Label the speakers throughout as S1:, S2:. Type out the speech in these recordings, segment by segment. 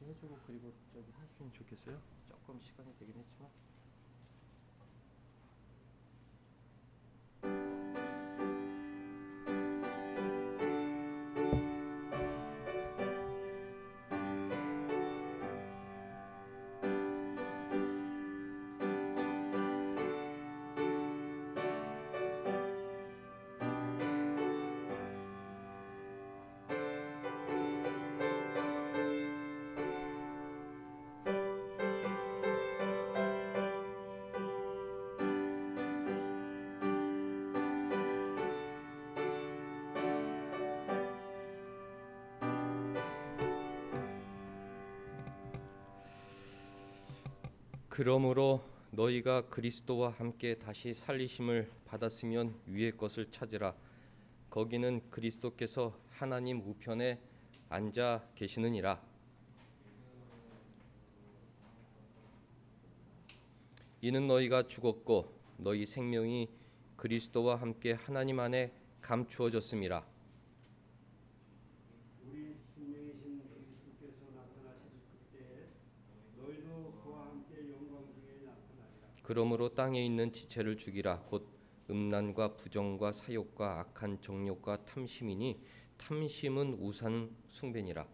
S1: 해주고 그리고 저기 하시면 좋겠어요. 조금 시간이 되긴 했지만. 그러므로 너희가 그리스도와 함께 다시 살리심을 받았으면 위의 것을 찾으라. 거기는 그리스도께서 하나님 우편에 앉아 계시느니라. 이는 너희가 죽었고 너희 생명이 그리스도와 함께 하나님 안에 감추어졌음이라.
S2: 우리 생명이신 그리스도께서 나타나실 그때에 너희도 그와 함께 영광 중에 나타나리라.
S1: 그러므로 땅에 있는 지체를 죽이라. 곧 음란과 부정과 사욕과 악한 정욕과 탐심이니 탐심은 우상 숭배니라.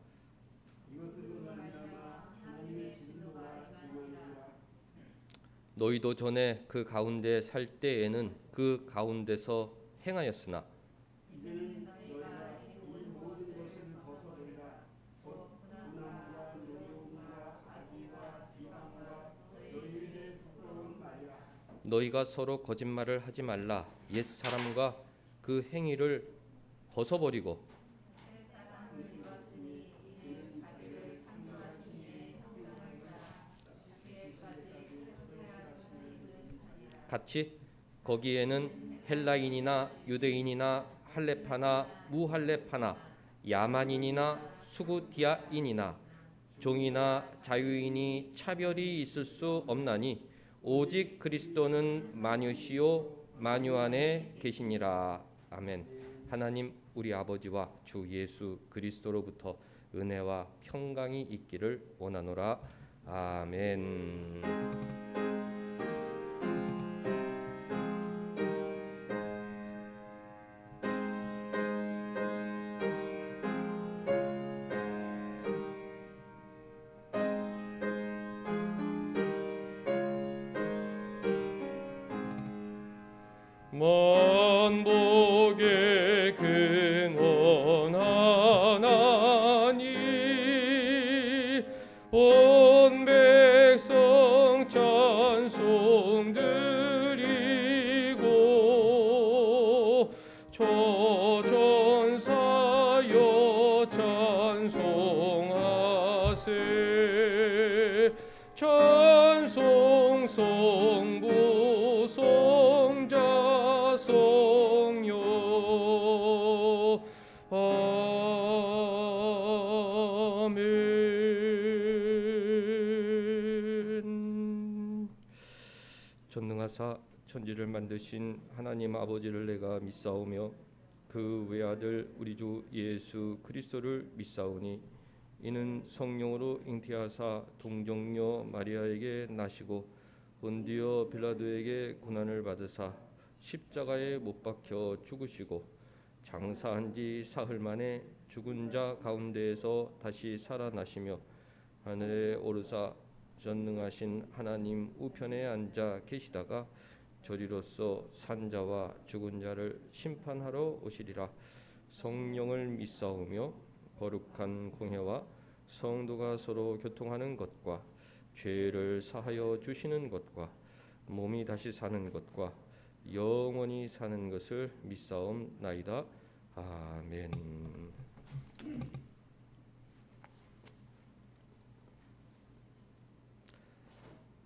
S2: 이것들로 말미암아 하나님의 진노가 임하느니라.
S1: 너희도 전에 그 가운데 살 때에는 그 가운데서 행하였으나
S2: 이제는 너희가 이 모든 것을 벗어버리라. 곧 분함과 노여움과 악의와 비방과 너희에게 부끄러운 말이라.
S1: 너희가 서로 거짓말을 하지 말라. 옛 사람과 그 행위를 벗어버리고 같이 거기에는 헬라인이나 유대인이나 할레파나 무할레파나 야만인이나 수구디아인이나 종이나 자유인이 차별이 있을 수 없나니 오직 그리스도는 만유시요 만유 안에 계시니라. 아멘. 하나님 우리 아버지와 주 예수 그리스도로부터 은혜와 평강이 있기를 원하노라. 아멘. 만복의 근원 하나님 온 백성 찬송 드리고 초전사여 찬송하세. 찬송 성부 성자 성녀 아멘. 전능하사 천지를 만드신 하나님 아버지를 내가 믿사오며 그 외아들 우리 주 예수 그리스도를 믿사오니 이는 성령으로 잉태하사 동정녀 마리아에게 나시고 본디오 빌라도에게 고난을 받으사 십자가에 못 박혀 죽으시고 장사한 지 사흘 만에 죽은 자 가운데에서 다시 살아나시며 하늘에 오르사 전능하신 하나님 우편에 앉아 계시다가 저리로서 산자와 죽은 자를 심판하러 오시리라. 성령을 믿사오며 거룩한 공회와 성도가 서로 교통하는 것과 죄를 사하여 주시는 것과 몸이 다시 사는 것과 영원히 사는 것을 믿사옵나이다. 아멘.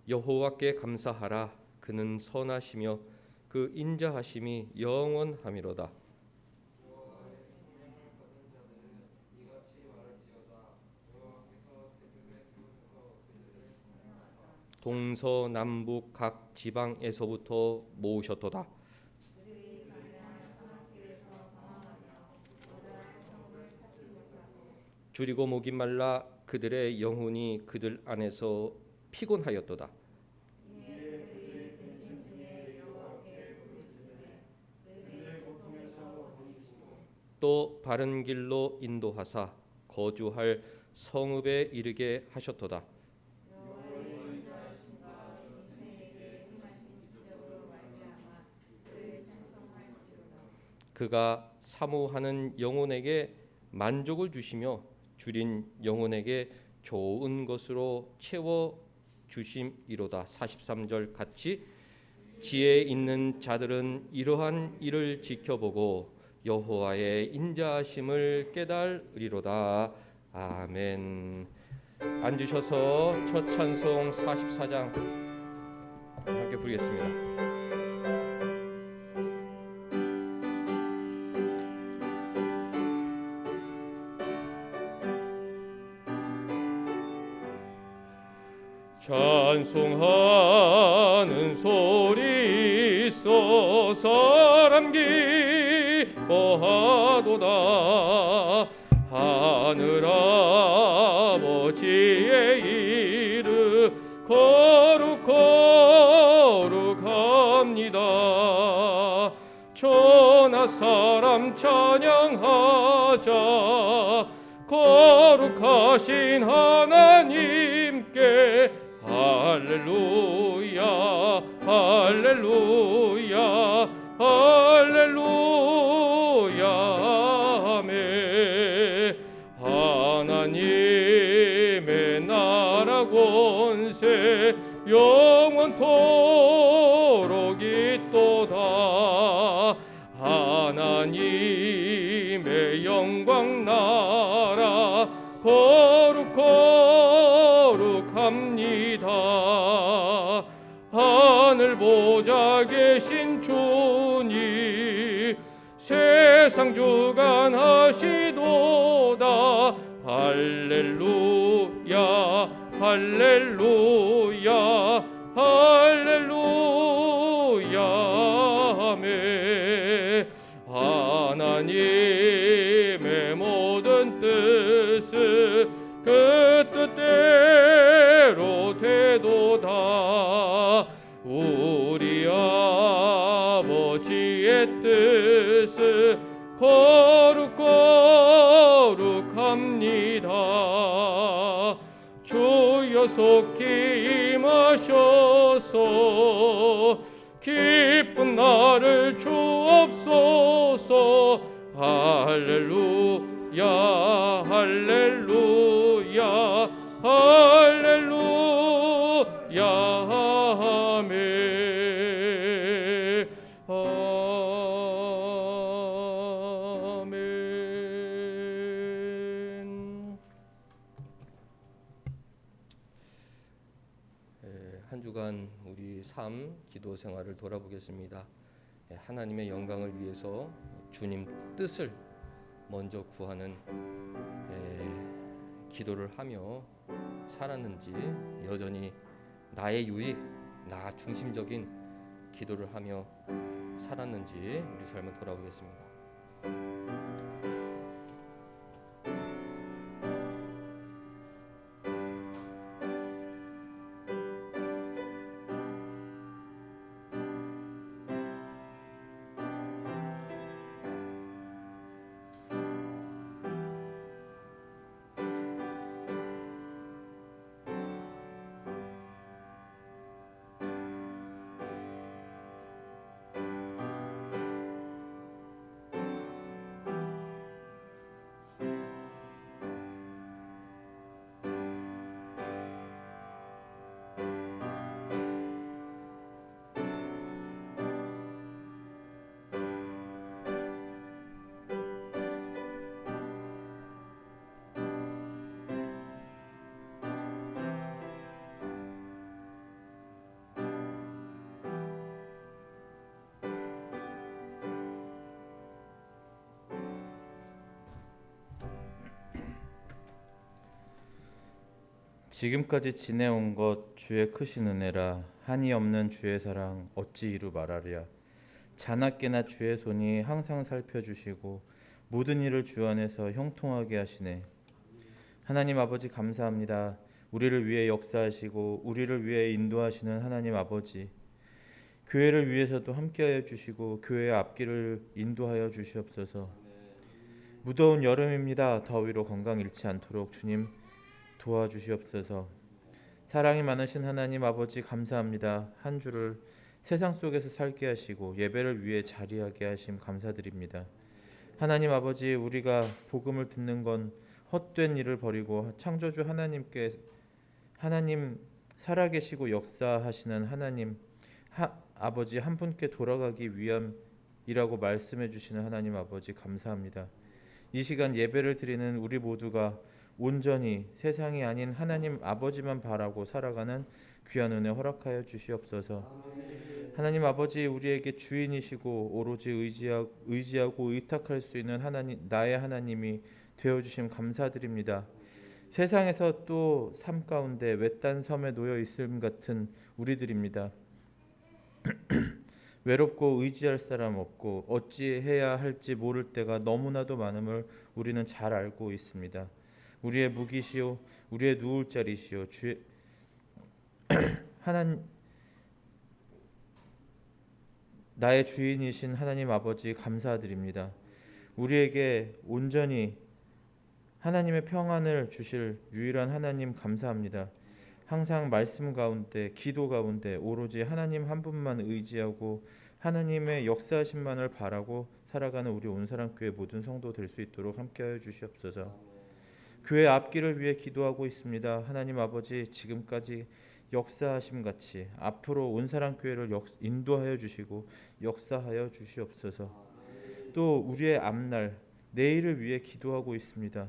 S1: 여호와께 감사하라. 그는 선하시며 그 인자하심이 영원하미로다. 동서남북 각 지방에서부터 모으셨도다. 줄이고 목이 말라 그들의 영혼이 그들 안에서 피곤하였도다. 또 바른 길로 인도하사 거주할 성읍에 이르게 하셨도다. 그가 사모하는 영혼에게 만족을 주시며 줄인 영혼에게 좋은 것으로 채워 주심이로다. 43절 같이 지혜 있는 자들은 이러한 일을 지켜보고 여호와의 인자하심을 깨달으리로다. 아멘. 앉으셔서 첫 찬송 44장 함께 부르겠습니다. 찬송하는 소리 있어 사람 기뻐하도다. 하늘 아버지의 이름 거룩합니다. 천하 사람 찬양하자. 거룩하신 하나님께 할렐루야 할렐루야 할렐루야 아멘. 하나님의 나라 권세 영원토록 있도다. 하나님의 영광 나라 거룩합니다. 하늘 보좌 계신 주님 세상 주관하시도다. 할렐루야 할렐루야 할렐루야 아멘. 하나님의 모든 뜻은 그 뜻대로 되도다. 우리 아버지의 뜻은 거룩합니다. 주여 속히 임하셔서 기쁜 날을 주옵소서. 할렐루야 할렐루야 할렐루야 아멘 아멘. 한 주간 우리 삶 기도 생활을 돌아보겠습니다. 하나님의 영광을 위해서 주님 뜻을 먼저 구하는 기도를 하며 살았는지, 여전히 나의 유익, 나 중심적인 기도를 하며 살았는지 우리 삶을 돌아보겠습니다.
S3: 지금까지 지내온 것 주의 크신 은혜라. 한이 없는 주의 사랑 어찌 이루 말하랴. 자나깨나 주의 손이 항상 살펴주시고 모든 일을 주 안에서 형통하게 하시네. 하나님 아버지 감사합니다. 우리를 위해 역사하시고 우리를 위해 인도하시는 하나님 아버지, 교회를 위해서도 함께하여 주시고 교회의 앞길을 인도하여 주시옵소서. 무더운 여름입니다. 더위로 건강 잃지 않도록 주님 도와주시옵소서. 사랑이 많으신 하나님 아버지 감사합니다. 한 주를 세상 속에서 살게 하시고 예배를 위해 자리하게 하심 감사드립니다. 하나님 아버지, 우리가 복음을 듣는 건 헛된 일을 버리고 창조주 하나님 살아계시고 역사하시는 하나님 아버지 한 분께 돌아가기 위함이라고 말씀해 주시는 하나님 아버지 감사합니다. 이 시간 예배를 드리는 우리 모두가 온전히 세상이 아닌 하나님 아버지만 바라고 살아가는 귀한 은혜 허락하여 주시옵소서. 하나님 아버지, 우리에게 주인이시고 오로지 의지하고 의탁할 수 있는 나의 하나님이 되어주심 감사드립니다. 세상에서 또 삶 가운데 외딴 섬에 놓여 있음 같은 우리들입니다. 외롭고 의지할 사람 없고 어찌해야 할지 모를 때가 너무나도 많음을 우리는 잘 알고 있습니다. 우리의 무기시오, 우리의 누울 자리시오, 나의 주인이신 하나님 아버지 감사드립니다. 우리에게 온전히 하나님의 평안을 주실 유일한 하나님 감사합니다. 항상 말씀 가운데, 기도 가운데 오로지 하나님 한 분만 의지하고 하나님의 역사하심만을 바라고 살아가는 우리 온사랑교회 모든 성도 될 수 있도록 함께하여 주시옵소서. 교회 앞길을 위해 기도하고 있습니다. 하나님 아버지, 지금까지 역사하심 같이 앞으로 온사랑교회를 인도하여 주시고 역사하여 주시옵소서. 또 우리의 앞날, 내일을 위해 기도하고 있습니다.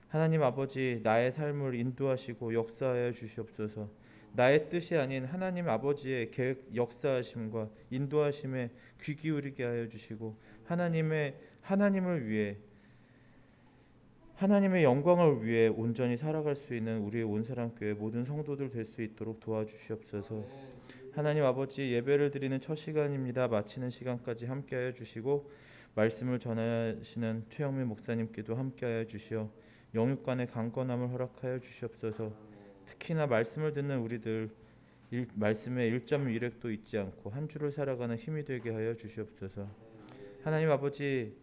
S3: 하나님 아버지, 나의 삶을 인도하시고 역사하여 주시옵소서. 나의 뜻이 아닌 하나님 아버지의 계획, 역사하심과 인도하심에 귀 기울이게 하여 주시고 하나님을 위해, 하나님의 영광을 위해 온전히 살아갈 수 있는 우리의 온사랑교회 모든 성도들 될 수 있도록 도와주시옵소서. 하나님 아버지, 예배를 드리는 첫 시간입니다. 마치는 시간까지 함께하여 주시고 말씀을 전하시는 최영민 목사님께도 함께하여 주시어 영육간의 강건함을 허락하여 주시옵소서. 특히나 말씀을 듣는 우리들 말씀에 1.1획도 잊지 않고 한 주를 살아가는 힘이 되게 하여 주시옵소서. 하나님 아버지,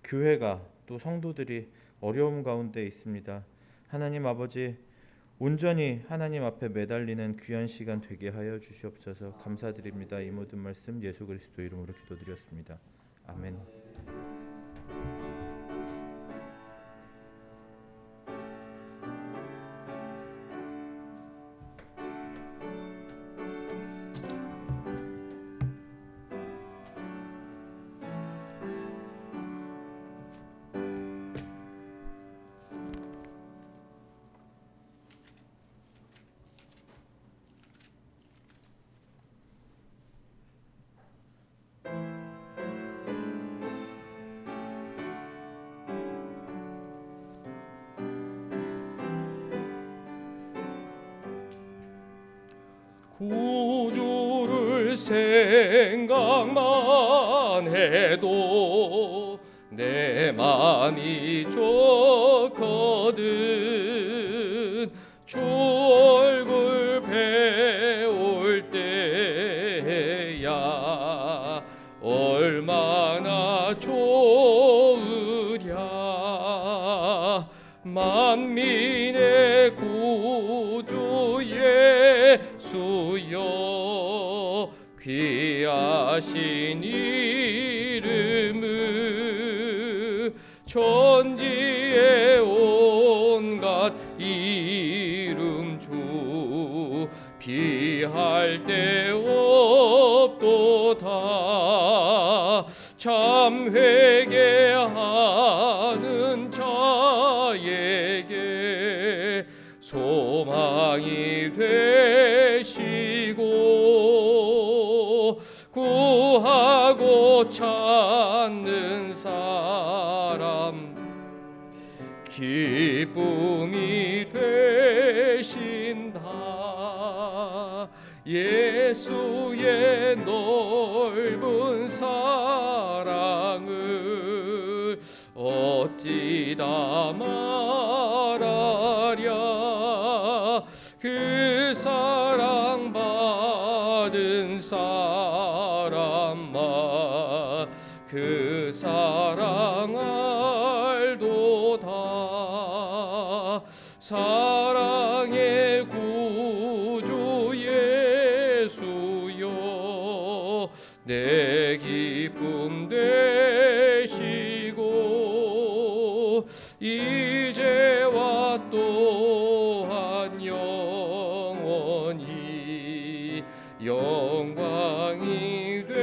S3: 교회가 또 성도들이 어려움 가운데 있습니다. 하나님 아버지, 온전히 하나님 앞에 매달리는 귀한 시간 되게 하여 주시옵소서. 감사드립니다. 이 모든 말씀 예수 그리스도 이름으로 기도드렸습니다. 아멘.
S1: 구주를 생각만 해도 내 맘이 좋거든. 주 얼굴 배울 때야 얼마나 좋으랴. 만민의 구주 예수여, 귀하신 이름을 천지의 온갖 이름 주 비할 데 없도다. 참 회개하는 자에게 소망이 되시고 구하고 찾는 사람 기쁨이 되신다. 예수의 넓은 사랑을 어찌 사랑의 구주 예수여 내 기쁨 되시고 이제와 또한 영원히 영광이 되소서.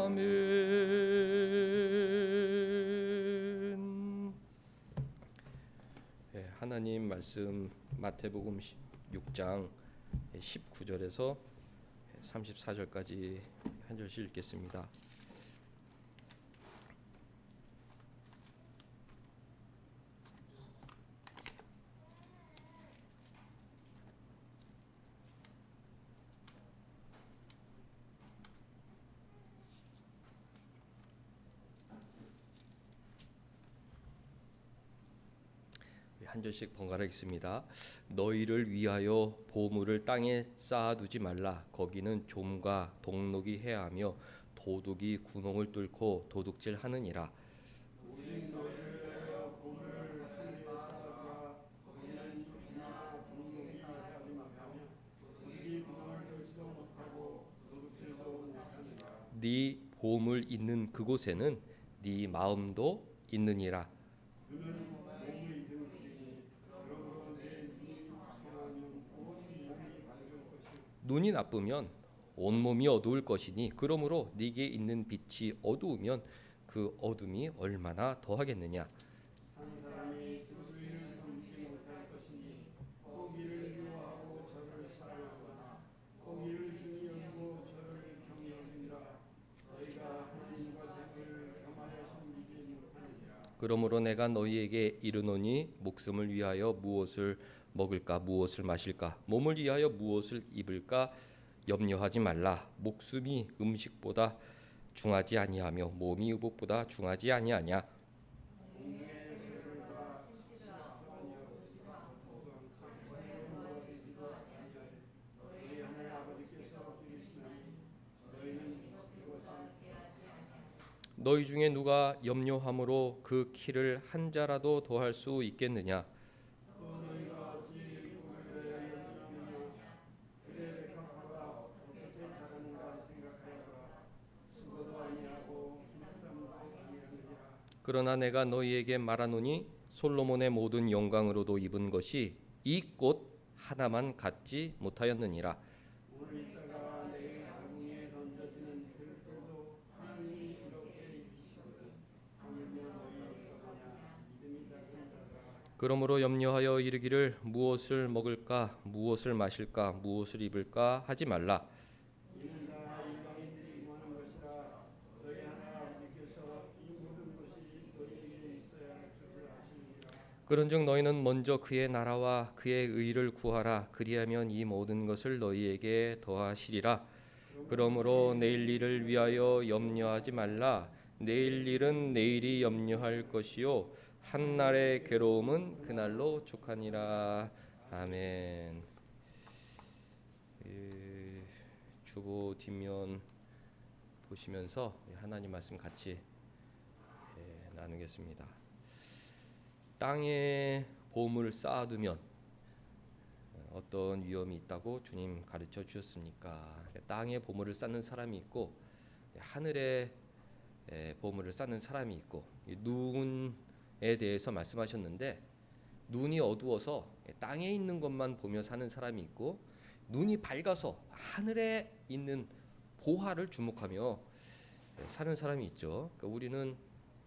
S1: 아멘. 하나님 말씀 마태복음 6장 19절에서 34절까지 한 절씩 읽겠습니다. 한 절씩 번갈아 읽습니다. 너희를 위하여 보물을 땅에 쌓아두지 말라. 거기는 좀과 동록이 해하며 도둑이 구멍을 뚫고 도둑질하느니라.
S2: 우리 너희를 위하여 보물을 땅에 쌓아두라. 거기는 좀이나 동록이 해하지 못하며 도둑이 구멍을 뚫지도 못하고 도둑질도 못하니라.
S1: 네 보물 있는 그곳에는 네 마음도 있느니라.
S2: 눈은 몸의 등불이니 그러므로 내 눈이 성하면 온 몸이 밝을 것이요
S1: 눈이 나쁘면 온몸이 어두울 것이니 그러므로 네게 있는 빛이 어두우면 그 어둠이 얼마나 더하겠느냐.
S2: 한 사람이 두 주인을 섬기지 못할 것이니 고기를 미워하고 저를 사랑하거나 고기를 중히 여기고 저를 경히 여기니라. 너희가 하나님과 재물을 겸하여 섬기지 못하느니라.
S1: 그러므로 내가 너희에게 이르노니 목숨을 위하여 무엇을 먹을까 무엇을 마실까 몸을 위하여 무엇을 입을까 염려하지 말라. 목숨이 음식보다 중하지 아니하며 몸이 의복보다 중하지 아니하냐.
S2: 너희 하늘 아버지께서 기르시나니 너희는 그것을
S1: 너희 중에 누가 염려함으로 그 키를 한 자라도 더할 수 있겠느냐.
S2: 또 너희가 어찌 꿈을 위하여 염려하느냐. 들의 백합화가 어떻게 자라는가 생각하여라. 수고도 아니하고 힘싸움도 아니하느니라.
S1: 그러나 내가 너희에게 말하노니 솔로몬의 모든 영광으로도 입은 것이 이 꽃 하나만 갖지 못하였느니라.
S2: 오늘 있다가 내일 아궁이에 던져지는 들도도 하나님이 이렇게 입히시거든. 하물며 너희 어떠하냐. 믿음이 작은 자들아.
S1: 그러므로 염려하여 이르기를 무엇을 먹을까 무엇을 마실까 무엇을 입을까 하지 말라.
S2: 이는 다 이방인들이 구하는 것이라. 너희 하나님 아버지께서 이 모든 것이 너희에게 있어야 할 줄을 아시느니라.
S1: 그런즉 너희는 먼저 그의 나라와 그의 의를 구하라. 그리하면 이 모든 것을 너희에게 더하시리라. 그러므로 내일 일을 위하여 염려하지 말라. 내일 일은 내일이 염려할 것이요 한날의 괴로움은 그날로 족하니라. 아멘. 주보 뒷면 보시면서 하나님 말씀 같이 나누겠습니다. 땅에 보물을 쌓아두면 어떤 위험이 있다고 주님 가르쳐 주셨습니까? 땅에 보물을 쌓는 사람이 있고 하늘에 보물을 쌓는 사람이 있고 눈에 대해서 말씀하셨는데 눈이 어두워서 땅에 있는 것만 보며 사는 사람이 있고 눈이 밝아서 하늘에 있는 보화를 주목하며 사는 사람이 있죠. 그러니까 우리는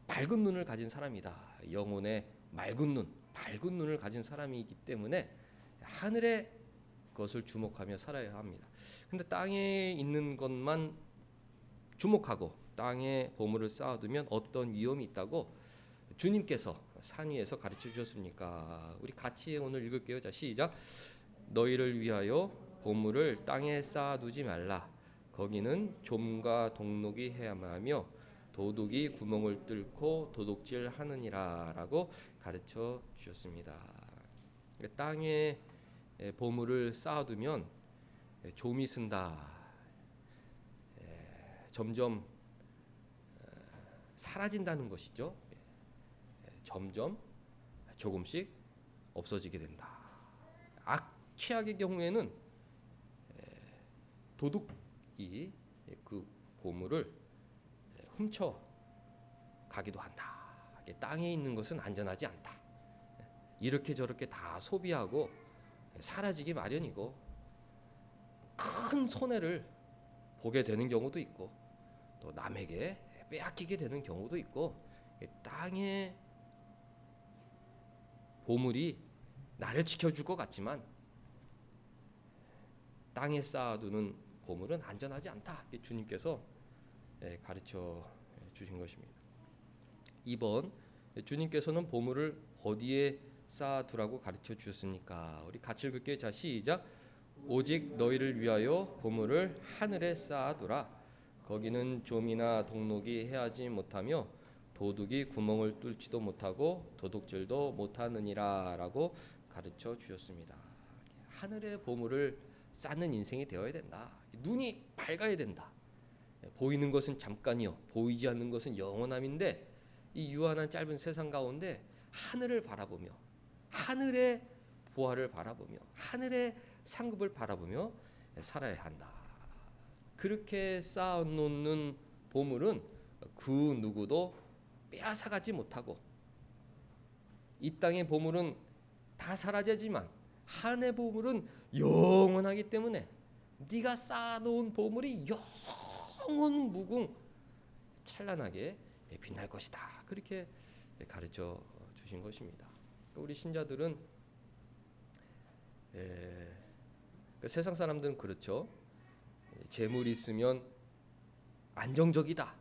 S1: 밝은 눈을 가진 사람이다. 영혼의 맑은 눈, 밝은 눈을 가진 사람이기 때문에 하늘의 것을 주목하며 살아야 합니다. 근데 땅에 있는 것만 주목하고 땅에 보물을 쌓아두면 어떤 위험이 있다고 주님께서 산 위에서 가르쳐 주셨습니까? 우리 같이 오늘 읽을게요. 자, 시작. 너희를 위하여 보물을 땅에 쌓아두지 말라. 거기는 좀과 동록이 헤아마며 도둑이 구멍을 뚫고 도둑질하느니라라고 가르쳐 주셨습니다. 땅에 보물을 쌓아두면 좀이 쓴다. 점점 사라진다는 것이죠. 점점 조금씩 없어지게 된다. 최악의 경우에는 도둑이 그 보물을 훔쳐 가기도 한다. 땅에 있는 것은 안전하지 않다. 이렇게 저렇게 다 소비하고 사라지기 마련이고 큰 손해를 보게 되는 경우도 있고 또 남에게 빼앗기게 되는 경우도 있고 땅의 보물이 나를 지켜줄 것 같지만 땅에 쌓아두는 보물은 안전하지 않다. 주님께서 가르쳐 주신 것입니다. 2번, 주님께서는 보물을 어디에 쌓아두라고 가르쳐 주셨습니까? 우리 같이 읽을게요. 자, 시작. 오직 너희를 위하여 보물을 하늘에 쌓아두라. 거기는 좀이나 동록이 해하지 못하며 도둑이 구멍을 뚫지도 못하고 도둑질도 못하느니라 라고 가르쳐 주셨습니다. 하늘의 보물을 쌓는 인생이 되어야 된다. 눈이 밝아야 된다. 보이는 것은 잠깐이요 보이지 않는 것은 영원함인데 이 유한한 짧은 세상 가운데 하늘을 바라보며 하늘의 보화를 바라보며 하늘의 상급을 바라보며 살아야 한다. 그렇게 쌓아놓는 보물은 그 누구도 빼앗아가지 못하고 이 땅의 보물은 다 사라지지만 하늘의 보물은 영원하기 때문에 네가 쌓아놓은 보물이 영원 무궁 찬란하게 빛날 것이다. 그렇게 가르쳐 주신 것입니다. 우리 신자들은 세상 사람들은 그렇죠. 재물이 있으면 안정적이다,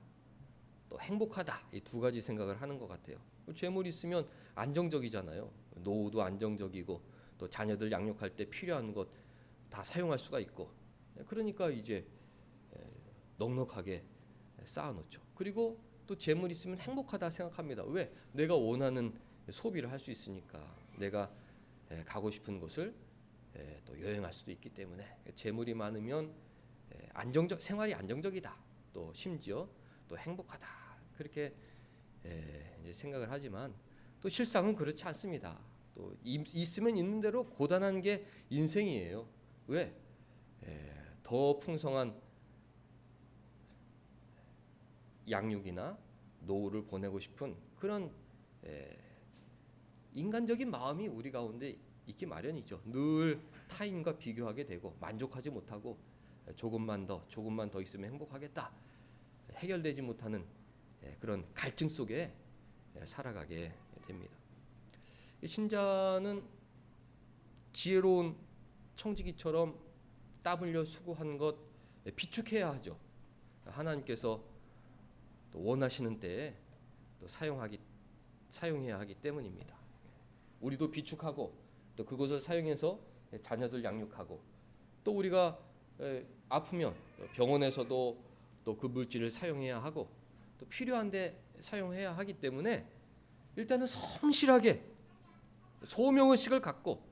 S1: 또 행복하다, 이 두 가지 생각을 하는 것 같아요. 재물이 있으면 안정적이잖아요. 노후도 안정적이고 또 자녀들 양육할 때 필요한 것 다 사용할 수가 있고 그러니까 이제 넉넉하게 쌓아놓죠. 그리고 또 재물 있으면 행복하다 생각합니다. 왜? 내가 원하는 소비를 할 수 있으니까 내가 가고 싶은 곳을 또 여행할 수도 있기 때문에 재물이 많으면 생활이 안정적이다. 또 심지어 또 행복하다. 그렇게 이제 생각을 하지만 또 실상은 그렇지 않습니다. 또 있으면 있는 대로 고단한 게 인생이에요. 왜? 더 풍성한 양육이나 노후를 보내고 싶은 그런 인간적인 마음이 우리 가운데 있기 마련이죠. 늘 타인과 비교하게 되고 만족하지 못하고 조금만 더 있으면 행복하겠다. 해결되지 못하는 그런 갈증 속에 살아가게 됩니다. 신자는 지혜로운 청지기처럼 땀 흘려 수고한 것 비축해야 하죠. 하나님께서 또 원하시는 때에 또 사용해야 하기 때문입니다. 우리도 비축하고 또 그것을 사용해서 자녀들 양육하고 또 우리가 아프면 병원에서도 또 그 물질을 사용해야 하고 또 필요한데 사용해야 하기 때문에 일단은 성실하게 소명의식을 갖고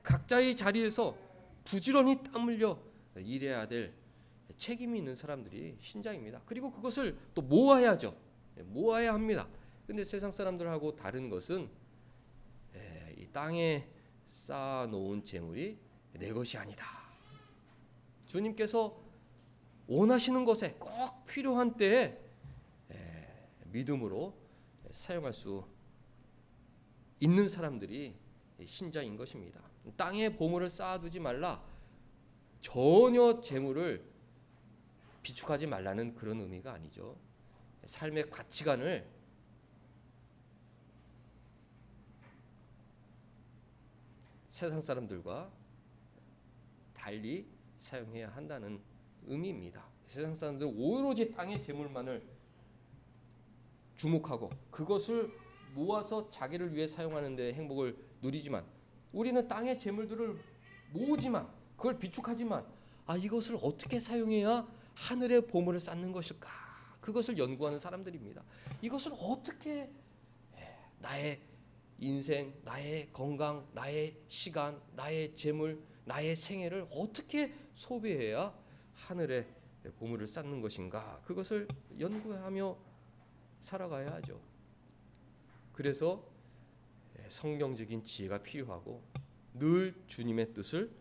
S1: 각자의 자리에서 부지런히 땀 흘려 일해야 될 책임이 있는 사람들이 신자입니다. 그리고 그것을 또 모아야죠. 모아야 합니다. 근데 세상 사람들하고 다른 것은 이 땅에 쌓아놓은 재물이 내 것이 아니다. 주님께서 원하시는 것에 꼭 필요한 때에 믿음으로 사용할 수 있는 사람들이 신자인 것입니다. 땅에 보물을 쌓아두지 말라. 전혀 재물을 비축하지 말라는 그런 의미가 아니죠. 삶의 가치관을 세상 사람들과 달리 사용해야 한다는 의미입니다. 세상 사람들은 오로지 땅의 재물만을 주목하고 그것을 모아서 자기를 위해 사용하는 데 행복을 누리지만 우리는 땅의 재물들을 모으지만 그걸 비축하지만 이것을 어떻게 사용해야 하늘의 보물을 쌓는 것일까? 그것을 연구하는 사람들입니다. 이것을 어떻게 나의 인생, 나의 건강, 나의 시간, 나의 재물, 나의 생애를 어떻게 소비해야 하늘의 보물을 쌓는 것인가? 그것을 연구하며 살아가야 하죠. 그래서 성경적인 지혜가 필요하고 늘 주님의 뜻을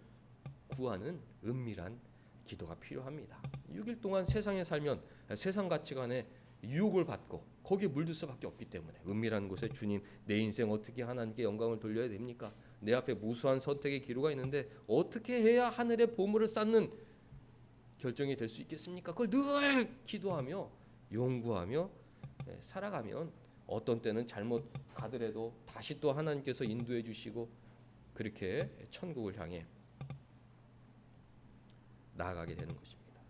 S1: 구하는 은밀한 기도가 필요합니다. 6일 동안 세상에 살면 세상 가치관에 유혹을 받고 거기에 물들 수밖에 없기 때문에 은밀한 곳에 주님, 내 인생 어떻게 하나님께 영광을 돌려야 됩니까? 내 앞에 무수한 선택의 기로가 있는데 어떻게 해야 하늘의 보물을 쌓는 결정이 될 수 있겠습니까? 그걸 늘 기도하며 연구하며 살아가면 어떤 때는 잘못 가더라도 다시 또 하나님께서 인도해 주시고 그렇게 천국을 향해 나아가게 되는 것입니다.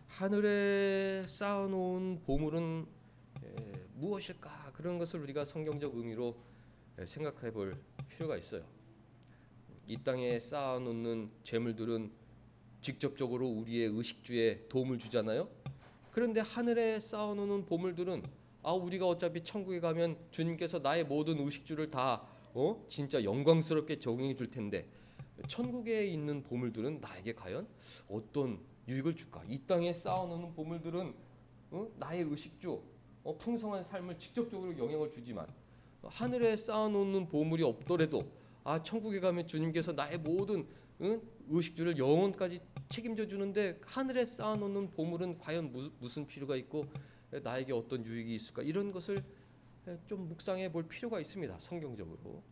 S1: 하늘에 쌓아놓은 보물은 무엇일까? 그런 것을 우리가 성경적 의미로 생각해 볼 필요가 있어요. 이 땅에 쌓아놓는 재물들은 직접적으로 우리의 의식주에 도움을 주잖아요. 그런데 하늘에 쌓아놓는 보물들은 우리가 어차피 천국에 가면 주님께서 나의 모든 의식주를 다 진짜 영광스럽게 적용해 줄 텐데 천국에 있는 보물들은 나에게 과연 어떤 유익을 줄까? 이 땅에 쌓아놓는 보물들은 나의 의식주, 풍성한 삶을 직접적으로 영향을 주지만 하늘에 쌓아놓는 보물이 없더라도 천국에 가면 주님께서 나의 모든 의식주를 영원까지 책임져 주는데 하늘에 쌓아놓는 보물은 과연 무슨 필요가 있고 나에게 어떤 유익이 있을까? 이런 것을 좀 묵상해 볼 필요가 있습니다. 성경적으로.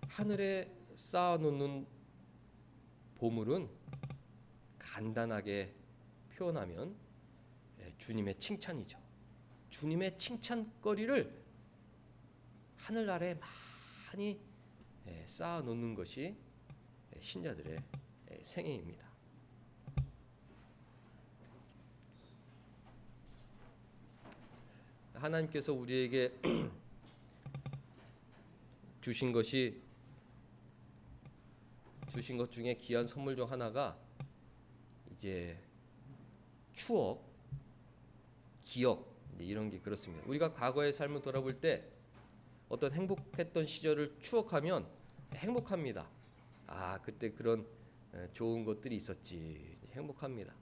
S1: 하늘에 쌓아놓는 보물은 간단하게 표현하면 주님의 칭찬이죠. 주님의 칭찬거리를 하늘나라에 많이 쌓아놓는 것이 신자들의 생애입니다. 하나님께서 우리에게 주신 것 중에 귀한 선물 중 하나가 이제 추억, 기억 이런 게 그렇습니다. 우리가 과거의 삶을 돌아볼 때 어떤 행복했던 시절을 추억하면 행복합니다. 그때 그런 좋은 것들이 있었지. 행복합니다.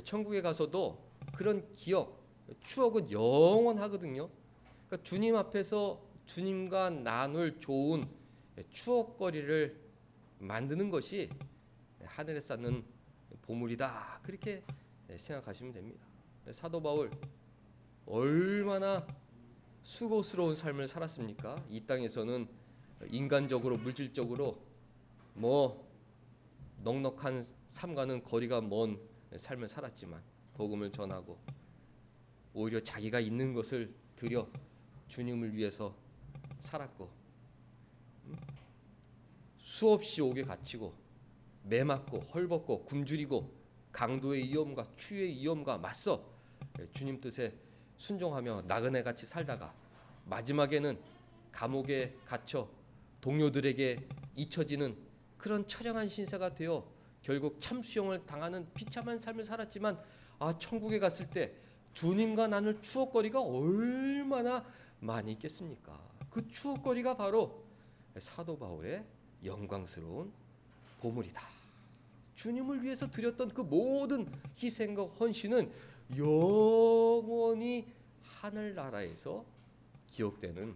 S1: 천국에 가서도 그런 기억, 추억은 영원하거든요. 그러니까 주님 앞에서 주님과 나눌 좋은 추억거리를 만드는 것이 하늘에 쌓는 보물이다. 그렇게 생각하시면 됩니다. 사도 바울 얼마나 수고스러운 삶을 살았습니까? 이 땅에서는 인간적으로 물질적으로 넉넉한 삶과는 거리가 먼 삶을 살았지만 복음을 전하고 오히려 자기가 있는 것을 들여 주님을 위해서 살았고 수없이 옥에 갇히고 매맞고 헐벗고 굶주리고 강도의 위험과 추위의 위험과 맞서 주님 뜻에 순종하며 나그네같이 살다가 마지막에는 감옥에 갇혀 동료들에게 잊혀지는 그런 처량한 신세가 되어 결국 참수형을 당하는 비참한 삶을 살았지만 천국에 갔을 때 주님과 나눌 추억거리가 얼마나 많이 있겠습니까? 그 추억거리가 바로 사도 바울의 영광스러운 보물이다. 주님을 위해서 드렸던 그 모든 희생과 헌신은 영원히 하늘나라에서 기억되는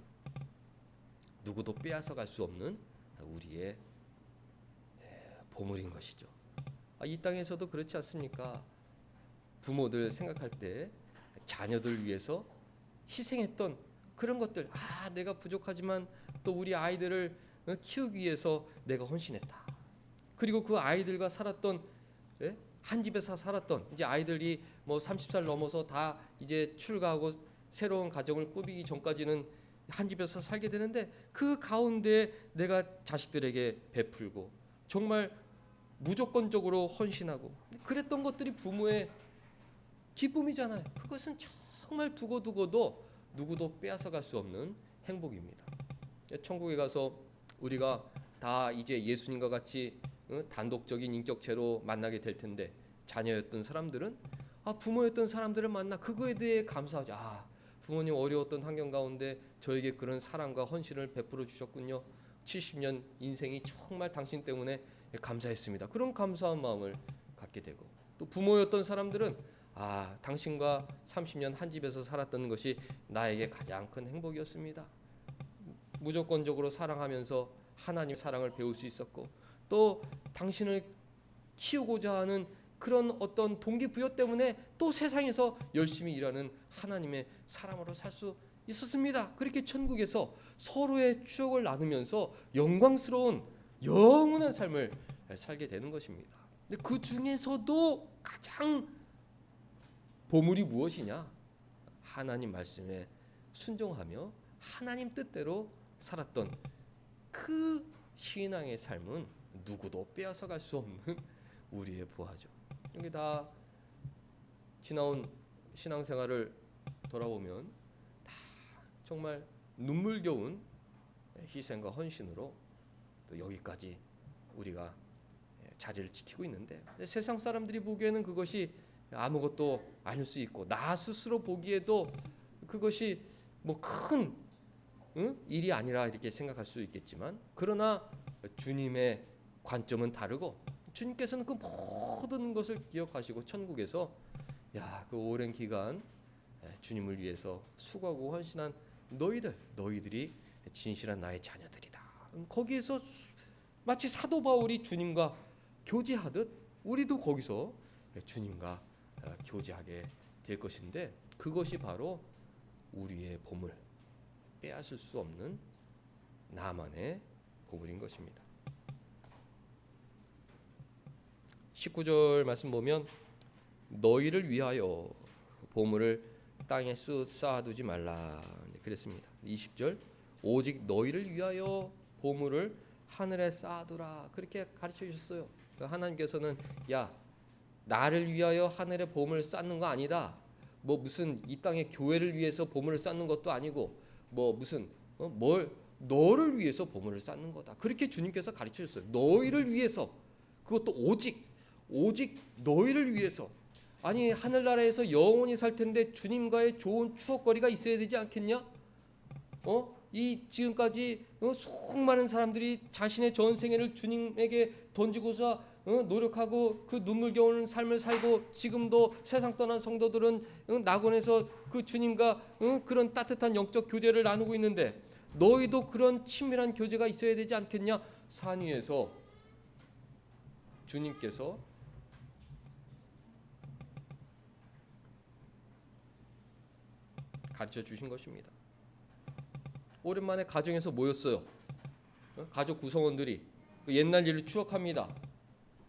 S1: 누구도 빼앗아갈 수 없는 우리의 보물인 것이죠. 이 땅에서도 그렇지 않습니까? 부모들 생각할 때 자녀들 위해서 희생했던 그런 것들, 내가 부족하지만 또 우리 아이들을 키우기 위해서 내가 헌신했다. 그리고 그 아이들과 살았던 한 집에서 살았던 이제 아이들이 30살 넘어서 다 이제 출가하고 새로운 가정을 꾸미기 전까지는 한 집에서 살게 되는데 그 가운데 내가 자식들에게 베풀고 정말 무조건적으로 헌신하고 그랬던 것들이 부모의 기쁨이잖아요. 그것은 정말 두고도 누구도 빼앗아갈 수 없는 행복입니다. 천국에 가서 우리가 다 이제 예수님과 같이 단독적인 인격체로 만나게 될 텐데 자녀였던 사람들은 부모였던 사람들을 만나 그거에 대해 감사하죠. 부모님 어려웠던 환경 가운데 저에게 그런 사랑과 헌신을 베풀어 주셨군요. 70년 인생이 정말 당신 때문에 감사했습니다. 그런 감사한 마음을 갖게 되고 또 부모였던 사람들은 아, 당신과 30년 한 집에서 살았던 것이 나에게 가장 큰 행복이었습니다. 무조건적으로 사랑하면서 하나님 사랑을 배울 수 있었고, 또 당신을 키우고자 하는 그런 어떤 동기부여 때문에 또 세상에서 열심히 일하는 하나님의 사람으로 살 수 있었습니다. 그렇게 천국에서 서로의 추억을 나누면서 영광스러운 영원한 삶을 살게 되는 것입니다. 근데 그 중에서도 가장 보물이 무엇이냐? 하나님 말씀에 순종하며 하나님 뜻대로 살았던 그 신앙의 삶은 누구도 빼앗아갈 수 없는 우리의 보화죠. 여기 다 지나온 신앙생활을 돌아보면 다 정말 눈물겨운 희생과 헌신으로 또 여기까지 우리가 자리를 지키고 있는데, 세상 사람들이 보기에는 그것이 아무것도 아닐 수 있고, 나 스스로 보기에도 그것이 뭐 큰 일이 아니라 이렇게 생각할 수 있겠지만, 그러나 주님의 관점은 다르고, 주님께서는 그 모든 것을 기억하시고 천국에서 그 오랜 기간 주님을 위해서 수고하고 헌신한 너희들이 진실한 나의 자녀들이다. 거기에서 마치 사도 바울이 주님과 교제하듯 우리도 거기서 주님과 교제하게 될 것인데, 그것이 바로 우리의 보물, 빼앗을 수 없는 나만의 보물인 것입니다. 19절 말씀 보면 너희를 위하여 보물을 땅에 쌓아두지 말라 그랬습니다. 20절 오직 너희를 위하여 보물을 하늘에 쌓아두라 그렇게 가르쳐 주셨어요. 하나님께서는 나를 위하여 하늘에 보물을 쌓는 거 아니다. 뭐 무슨 이 땅의 교회를 위해서 보물을 쌓는 것도 아니고, 뭐 무슨 너를 위해서 보물을 쌓는 거다. 그렇게 주님께서 가르쳐 주셨어요. 너희를 위해서, 그것도 오직 너희를 위해서. 아니, 하늘나라에서 영원히 살 텐데 주님과의 좋은 추억거리가 있어야 되지 않겠냐? 이 지금까지 수많은 사람들이 자신의 전생애를 주님에게 던지고서 노력하고 그 눈물겨운 삶을 살고, 지금도 세상 떠난 성도들은 낙원에서 그 주님과 그런 따뜻한 영적 교제를 나누고 있는데, 너희도 그런 친밀한 교제가 있어야 되지 않겠냐? 산 위에서 주님께서 가르쳐 주신 것입니다. 오랜만에 가정에서 모였어요. 가족 구성원들이 옛날 일을 추억합니다.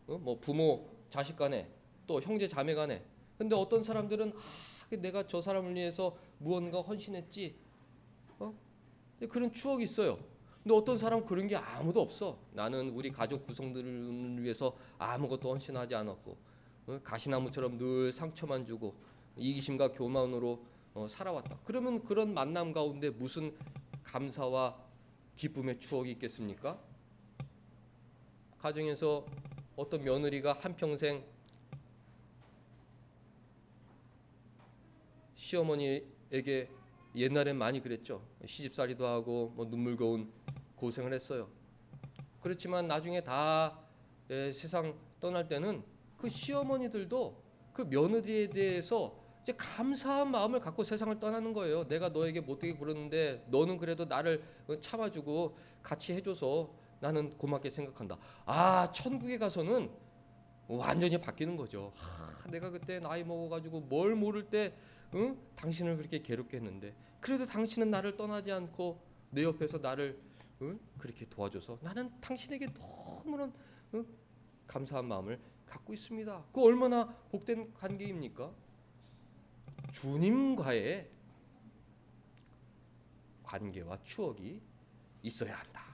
S1: 뭐 부모 자식 간에, 또 형제 자매 간에. 근데 어떤 사람들은 내가 저 사람을 위해서 무언가 헌신했지, 그런 추억이 있어요. 근데 어떤 사람은 그런 게 아무도 없어. 나는 우리 가족 구성들을 위해서 아무것도 헌신하지 않았고, 가시나무처럼 늘 상처만 주고 이기심과 교만으로 살아왔다. 그러면 그런 만남 가운데 무슨 감사와 기쁨의 추억이 있겠습니까? 가정에서 어떤 며느리가 한평생 시어머니에게, 옛날엔 많이 그랬죠. 시집살이도 하고 뭐 눈물겨운 고생을 했어요. 그렇지만 나중에 다 세상 떠날 때는 그 시어머니들도 그 며느리에 대해서 이제 감사한 마음을 갖고 세상을 떠나는 거예요. 내가 너에게 못되게 굴었는데 너는 그래도 나를 참아주고 같이 해줘서 나는 고맙게 생각한다. 천국에 가서는 완전히 바뀌는 거죠. 내가 그때 나이 먹어가지고 뭘 모를 때 당신을 그렇게 괴롭게 했는데, 그래도 당신은 나를 떠나지 않고 내 옆에서 나를 그렇게 도와줘서 나는 당신에게 너무나 감사한 마음을 갖고 있습니다. 그 얼마나 복된 관계입니까? 주님과의 관계와 추억이 있어야 한다.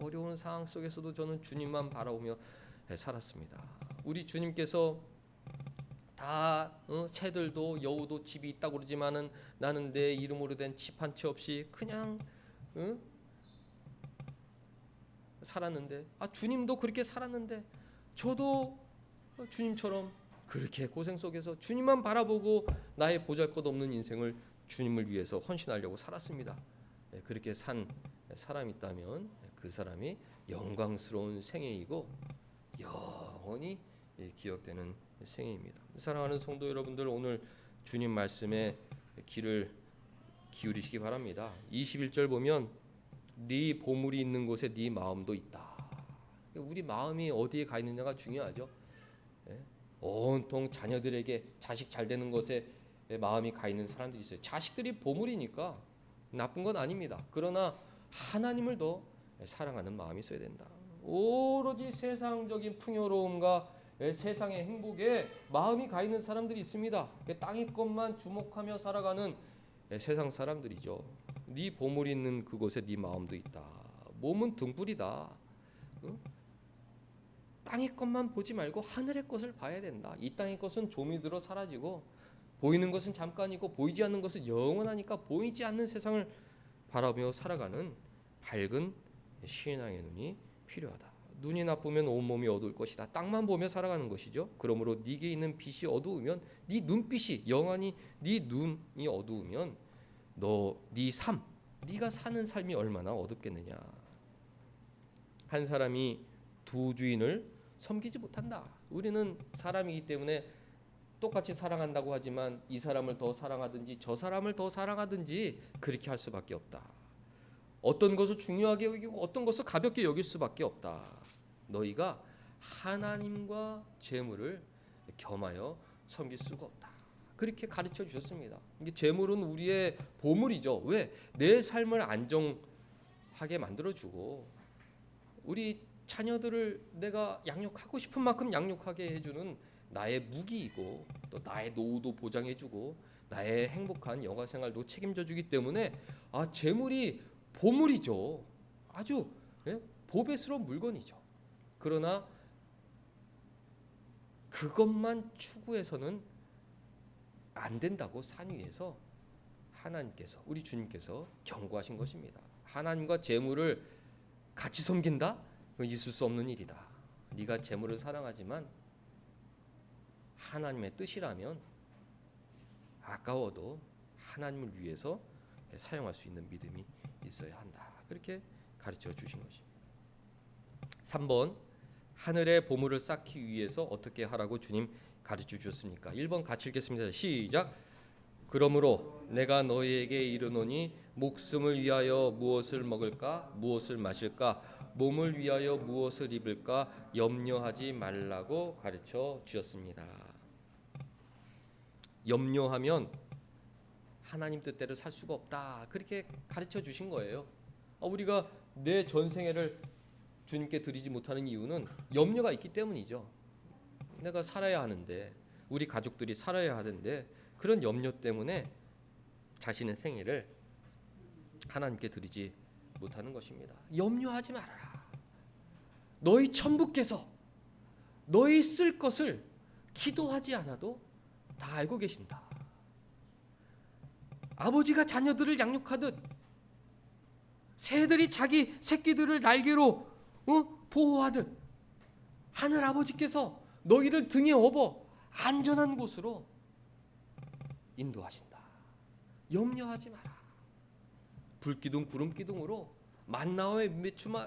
S1: 어려운 상황 속에서도 저는 주님만 바라보며 살았습니다. 우리 주님께서 다 새들도 여우도 집이 있다고 그러지만은 나는 내 이름으로 된 집 한 채 없이 그냥 살았는데, 주님도 그렇게 살았는데 저도 주님처럼 그렇게 고생 속에서 주님만 바라보고 나의 보잘것없는 인생을 주님을 위해서 헌신하려고 살았습니다. 그렇게 산 사람이 있다면 그 사람이 영광스러운 생애이고 영원히 기억되는 생애입니다. 사랑하는 성도 여러분들, 오늘 주님 말씀에 귀를 기울이시기 바랍니다. 21절 보면 네 보물이 있는 곳에 네 마음도 있다. 우리 마음이 어디에 가 있느냐가 중요하죠. 온통 자녀들에게 자식 잘 되는 것에 마음이 가 있는 사람들이 있어요. 자식들이 보물이니까 나쁜 건 아닙니다. 그러나 하나님을 더 사랑하는 마음이 있어야 된다. 오로지 세상적인 풍요로움과 세상의 행복에 마음이 가 있는 사람들이 있습니다. 땅의 것만 주목하며 살아가는 세상 사람들이죠. 네 보물이 있는 그곳에 네 마음도 있다. 몸은 등불이다. 땅의 것만 보지 말고 하늘의 것을 봐야 된다. 이 땅의 것은 좀이 들어 사라지고 보이는 것은 잠깐이고 보이지 않는 것은 영원하니까 보이지 않는 세상을 바라보며 살아가는 밝은 신앙의 눈이 필요하다. 눈이 나쁘면 온몸이 어두울 것이다. 땅만 보며 살아가는 것이죠. 그러므로 네게 있는 빛이 어두우면 네 눈빛이 영원히 네 눈이 어두우면 네 삶, 네가 사는 삶이 얼마나 어둡겠느냐. 한 사람이 두 주인을 섬기지 못한다. 우리는 사람이기 때문에 똑같이 사랑한다고 하지만 이 사람을 더 사랑하든지 저 사람을 더 사랑하든지 그렇게 할 수밖에 없다. 어떤 것을 중요하게 여기고 어떤 것을 가볍게 여길 수밖에 없다. 너희가 하나님과 재물을 겸하여 섬길 수가 없다. 그렇게 가르쳐 주셨습니다. 이게 재물은 우리의 보물이죠. 왜? 내 삶을 안정하게 만들어주고 우리 자녀들을 내가 양육하고 싶은 만큼 양육하게 해주는 나의 무기이고 또 나의 노후도 보장해주고 나의 행복한 여가 생활도 책임져주기 때문에 재물이 보물이죠. 아주 보배스러운 물건이죠. 그러나 그것만 추구해서는 안 된다고 산 위에서 하나님께서 우리 주님께서 경고하신 것입니다. 하나님과 재물을 같이 섬긴다? 그건 있을 수 없는 일이다. 네가 재물을 사랑하지만 하나님의 뜻이라면 아까워도 하나님을 위해서 사용할 수 있는 믿음이 있어야 한다. 그렇게 가르쳐 주신 것입니다. 3번, 하늘의 보물을 쌓기 위해서 어떻게 하라고 주님 가르쳐 주셨습니까? 1번 같이 읽겠습니다. 시작. 그러므로 내가 너희에게 이르노니 목숨을 위하여 무엇을 먹을까 무엇을 마실까 몸을 위하여 무엇을 입을까 염려하지 말라고 가르쳐 주셨습니다. 염려하면 하나님 뜻대로 살 수가 없다. 그렇게 가르쳐 주신 거예요. 우리가 내 전생애를 주님께 드리지 못하는 이유는 염려가 있기 때문이죠. 내가 살아야 하는데 우리 가족들이 살아야 하는데 그런 염려 때문에 자신의 생애를 하나님께 드리지 못하는 것입니다. 염려하지 말아라. 너희 천부께서 너희 쓸 것을 기도하지 않아도 다 알고 계신다. 아버지가 자녀들을 양육하듯 새들이 자기 새끼들을 날개로 보호하듯 하늘 아버지께서 너희를 등에 업어 안전한 곳으로 인도하신다. 염려하지 마라. 불기둥 구름기둥으로 만나와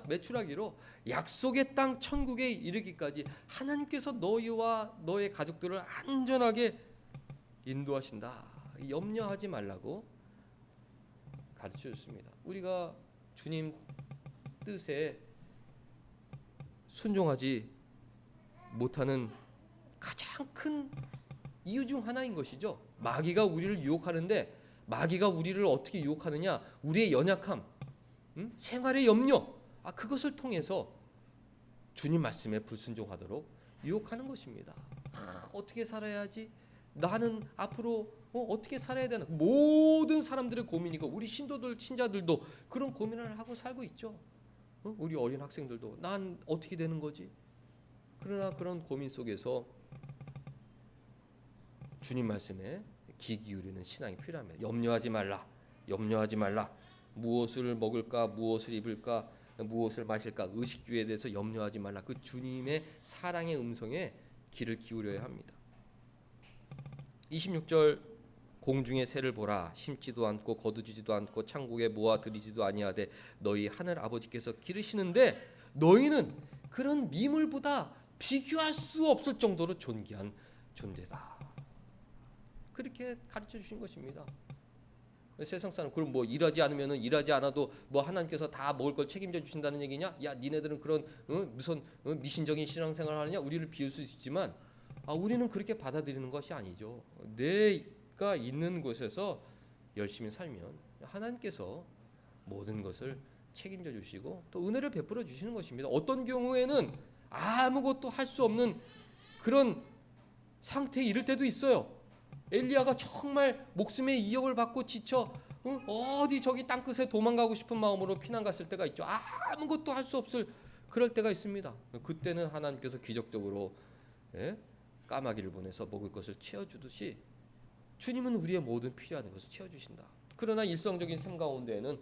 S1: 메추라기로 약속의 땅 천국에 이르기까지 하나님께서 너희와 너의 가족들을 안전하게 인도하신다. 염려하지 말라고 가르쳐 줬습니다. 우리가 주님 뜻에 순종하지 못하는 가장 큰 이유 중 하나인 것이죠. 마귀가 우리를 유혹하는데 마귀가 우리를 어떻게 유혹하느냐? 우리의 연약함, 생활의 염려, 그것을 통해서 주님 말씀에 불순종하도록 유혹하는 것입니다. 어떻게 살아야지? 나는 앞으로 어떻게 살아야 되나? 모든 사람들의 고민이고 우리 신도들, 신자들도 그런 고민을 하고 살고 있죠. 우리 어린 학생들도 난 어떻게 되는 거지? 그러나 그런 고민 속에서 주님 말씀에 귀 기울이는 신앙이 필요합니다. 염려하지 말라. 염려하지 말라. 무엇을 먹을까? 무엇을 입을까? 무엇을 마실까? 의식주에 대해서 염려하지 말라. 그 주님의 사랑의 음성에 귀를 기울여야 합니다. 26절 공중의 새를 보라. 심지도 않고 거두지도 않고 창고에 모아 들이지도 아니하되 너희 하늘 아버지께서 기르시는데 너희는 그런 미물보다 비교할 수 없을 정도로 존귀한 존재다. 그렇게 가르쳐 주신 것입니다. 세상 사람 그럼 뭐 일하지 않으면은 일하지 않아도 뭐 하나님께서 다 먹을 걸 책임져 주신다는 얘기냐? 야, 니네들은 그런 무슨 미신적인 신앙생활을 하느냐? 우리를 비울 수 있지만 우리는 그렇게 받아들이는 것이 아니죠. 내가 있는 곳에서 열심히 살면 하나님께서 모든 것을 책임져 주시고 또 은혜를 베풀어 주시는 것입니다. 어떤 경우에는 아무것도 할 수 없는 그런 상태에 이를 때도 있어요. 엘리야가 정말 목숨의 위협을 받고 지쳐 어디 저기 땅끝에 도망가고 싶은 마음으로 피난 갔을 때가 있죠. 아무것도 할 수 없을 그럴 때가 있습니다. 그때는 하나님께서 기적적으로 까마귀를 보내서 먹을 것을 채워주듯이 주님은 우리의 모든 필요한 것을 채워주신다. 그러나 일상적인 삶 가운데에는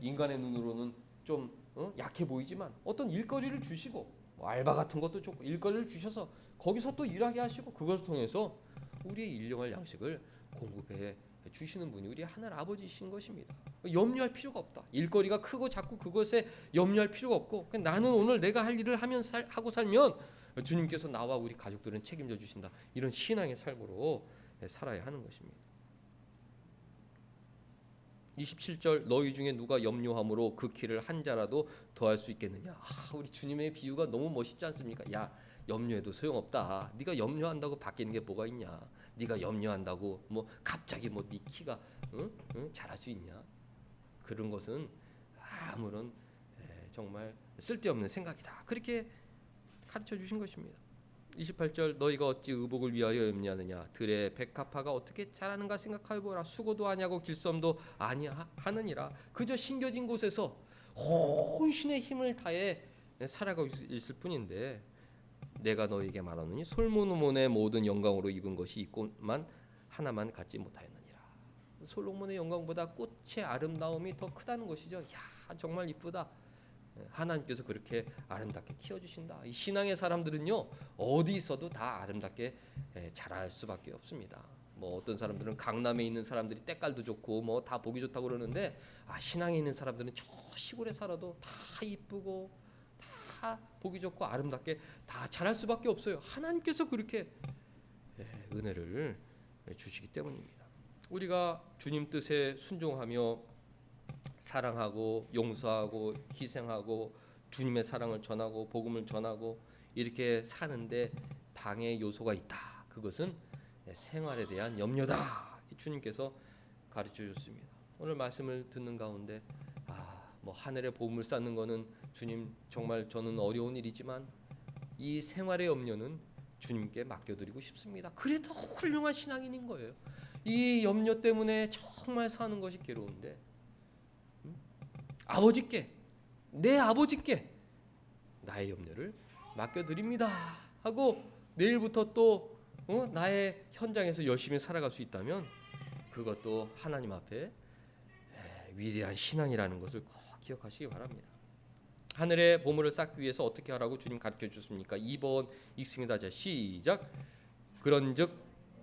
S1: 인간의 눈으로는 좀 약해 보이지만 어떤 일거리를 주시고 뭐 알바 같은 것도 좋고 일거리를 주셔서 거기서 또 일하게 하시고 그것을 통해서 우리의 일용할 양식을 공급해 주시는 분이 우리 하늘 아버지이신 것입니다. 염려할 필요가 없다. 일거리가 크고 작고 그것에 염려할 필요가 없고 나는 오늘 내가 할 일을 하고 살면 주님께서 나와 우리 가족들은 책임져 주신다. 이런 신앙의 삶으로 살아야 하는 것입니다. 27절 너희 중에 누가 염려함으로 그 키를 한 자라도 더할 수 있겠느냐. 우리 주님의 비유가 너무 멋있지 않습니까? 야, 염려해도 소용없다. 네가 염려한다고 바뀌는 게 뭐가 있냐. 네가 염려한다고 뭐 갑자기 뭐 네 키가 자랄 수 있냐. 그런 것은 아무런 정말 쓸데없는 생각이다. 그렇게 가르쳐 주신 것입니다. 28절 너희가 어찌 의복을 위하여 염려하느냐. 들의 백합화가 어떻게 자라는가 생각하여 보라. 수고도 아니하고 길섬도 아니하느니라. 그저 심겨진 곳에서 혼신의 힘을 다해 살아가고 있을 뿐인데 내가 너희에게 말하노니 솔로몬의 모든 영광으로 입은 것이 있고만 하나만 갖지 못하였느니라. 솔로몬의 영광보다 꽃의 아름다움이 더 크다는 것이죠. 야, 정말 이쁘다. 하나님께서 그렇게 아름답게 키워주신다. 이 신앙의 사람들은요 어디 있어도 다 아름답게 자랄 수밖에 없습니다. 뭐 어떤 사람들은 강남에 있는 사람들이 때깔도 좋고 뭐 다 보기 좋다고 그러는데 신앙에 있는 사람들은 저 시골에 살아도 다 이쁘고 다 보기 좋고 아름답게 다 자랄 수밖에 없어요. 하나님께서 그렇게 은혜를 주시기 때문입니다. 우리가 주님 뜻에 순종하며 사랑하고 용서하고 희생하고 주님의 사랑을 전하고 복음을 전하고 이렇게 사는데 방해 요소가 있다. 그것은 생활에 대한 염려다. 주님께서 가르쳐 주셨습니다. 오늘 말씀을 듣는 가운데 뭐 하늘의 보물을 쌓는 거는 주님 정말 저는 어려운 일이지만 이 생활의 염려는 주님께 맡겨드리고 싶습니다. 그래 더 훌륭한 신앙인인 거예요. 이 염려 때문에 정말 사는 것이 괴로운데 아버지께 내 아버지께 나의 염려를 맡겨드립니다 하고 내일부터 또 나의 현장에서 열심히 살아갈 수 있다면 그것도 하나님 앞에 위대한 신앙이라는 것을 꼭 기억하시기 바랍니다. 하늘의 보물을 쌓기 위해서 어떻게 하라고 주님 가르쳐 주셨습니까? 2번 읽습니다. 자, 시작. 그런즉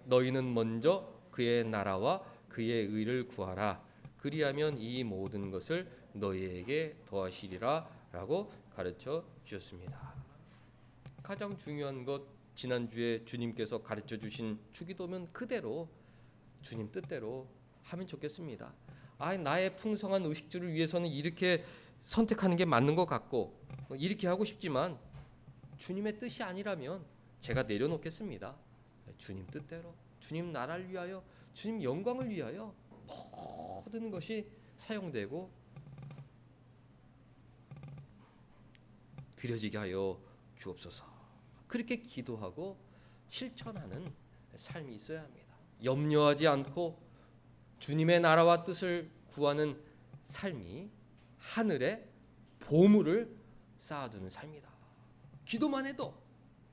S1: 너희는 먼저 그의 나라와 그의 의를 구하라. 그리하면 이 모든 것을 너희에게 더하시리라 라고 가르쳐 주셨습니다. 가장 중요한 것 지난주에 주님께서 가르쳐 주신 주기도면 그대로 주님 뜻대로 하면 좋겠습니다. 나의 풍성한 의식주를 위해서는 이렇게 선택하는 게 맞는 것 같고 이렇게 하고 싶지만 주님의 뜻이 아니라면 제가 내려놓겠습니다. 주님 뜻대로 주님 나라를 위하여 주님 영광을 위하여 모든 것이 사용되고 드려지게 하여 주옵소서. 그렇게 기도하고 실천하는 삶이 있어야 합니다. 염려하지 않고 주님의 나라와 뜻을 구하는 삶이 하늘에 보물을 쌓아두는 삶이다. 기도만 해도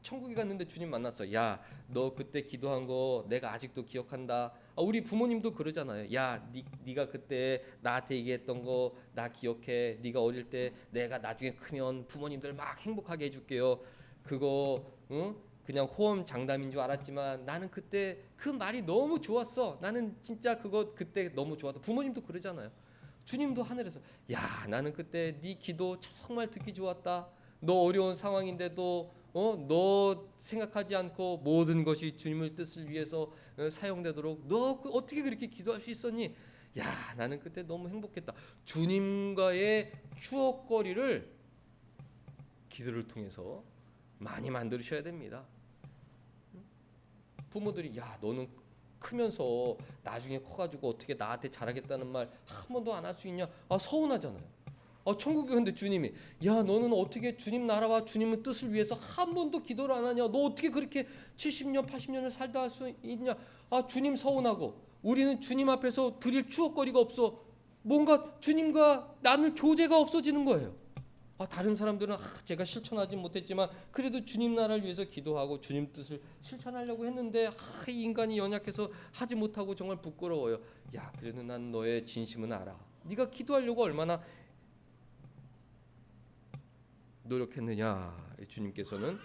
S1: 천국에 갔는데 주님 만났어. 야, 너 그때 기도한 거 내가 아직도 기억한다. 우리 부모님도 그러잖아요. 야, 네가 그때 나한테 얘기했던 거 나 기억해. 네가 어릴 때 내가 나중에 크면 부모님들 막 행복하게 해줄게요. 그거 그냥 호언 장담인 줄 알았지만 나는 그때 그 말이 너무 좋았어. 나는 진짜 그거 그때 너무 좋았다. 부모님도 그러잖아요. 주님도 하늘에서 야, 나는 그때 네 기도 정말 듣기 좋았다. 너 어려운 상황인데도 너 생각하지 않고 모든 것이 주님의 뜻을 위해서 사용되도록 너 어떻게 그렇게 기도할 수 있었니? 야, 나는 그때 너무 행복했다. 주님과의 추억거리를 기도를 통해서 많이 만드셔야 됩니다. 부모들이 야, 너는 크면서 나중에 커가지고 어떻게 나한테 잘하겠다는 말 한 번도 안 할 수 있냐? 서운하잖아요. 천국에 근데 주님이 야, 너는 어떻게 주님 나라와 주님의 뜻을 위해서 한 번도 기도를 안 하냐? 너 어떻게 그렇게 70년 80년을 살다 할 수 있냐? 주님 서운하고 우리는 주님 앞에서 드릴 추억거리가 없어. 뭔가 주님과 나눌 교제가 없어지는 거예요. 다른 사람들은 제가 실천하지 못했지만 그래도 주님 나라를 위해서 기도하고 주님 뜻을 실천하려고 했는데 이 인간이 연약해서 하지 못하고 정말 부끄러워요. 야, 그래도 난 너의 진심은 알아. 네가 기도하려고 얼마나 노력했느냐. 주님께서는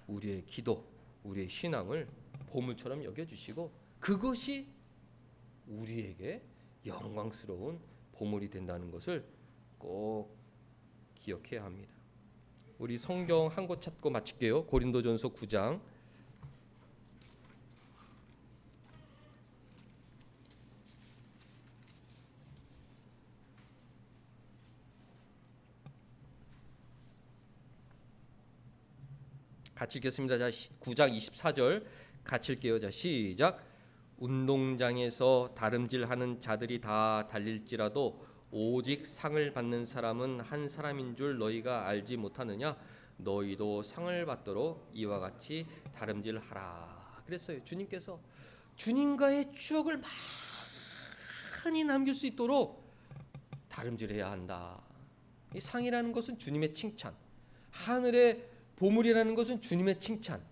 S1: 우리의 기도, 우리의 신앙을 보물처럼 여겨주시고 그것이 우리에게 영광스러운 보물이 된다는 것을 꼭 기억해야 합니다. 우리 성경 한 곳 찾고 마칠게요. 고린도전서 9장 같이 읽겠습니다. 자, 9장 24절 같이 읽게요. 자, 시작. 운동장에서 다름질하는 자들이 다 달릴지라도 오직 상을 받는 사람은 한 사람인 줄 너희가 알지 못하느냐? 너희도 상을 받도록 이와 같이 다름질하라. 그랬어요. 주님께서 주님과의 추억을 많이 남길 수 있도록 다름질해야 한다. 이 상이라는 것은 주님의 칭찬, 하늘의 보물이라는 것은 주님의 칭찬,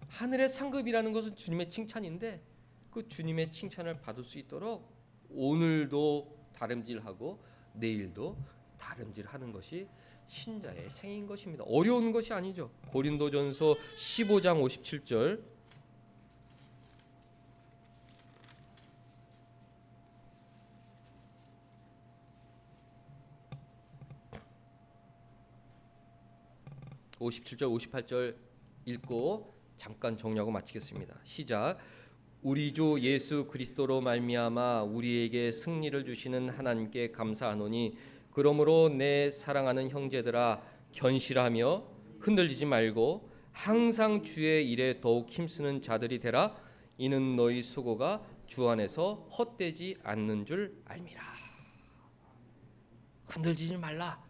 S1: 하늘의 상급이라는 것은 주님의 칭찬인데 그 주님의 칭찬을 받을 수 있도록 오늘도 다름질하고 내일도 다름질하는 것이 신자의 생인 것입니다. 어려운 것이 아니죠. 고린도전서 15장 57절 (57절) (58절) 읽고 잠깐 정리하고 마치겠습니다. 시작. 우리 주 예수 그리스도로 말미암아 우리에게 승리를 주시는 하나님께 감사하노니 그러므로 내 사랑하는 형제들아 견실하며 흔들리지 말고 항상 주의 일에 더욱 힘쓰는 자들이 되라. 이는 너희 수고가 주 안에서 헛되지 않는 줄 알미라. 흔들리지 말라.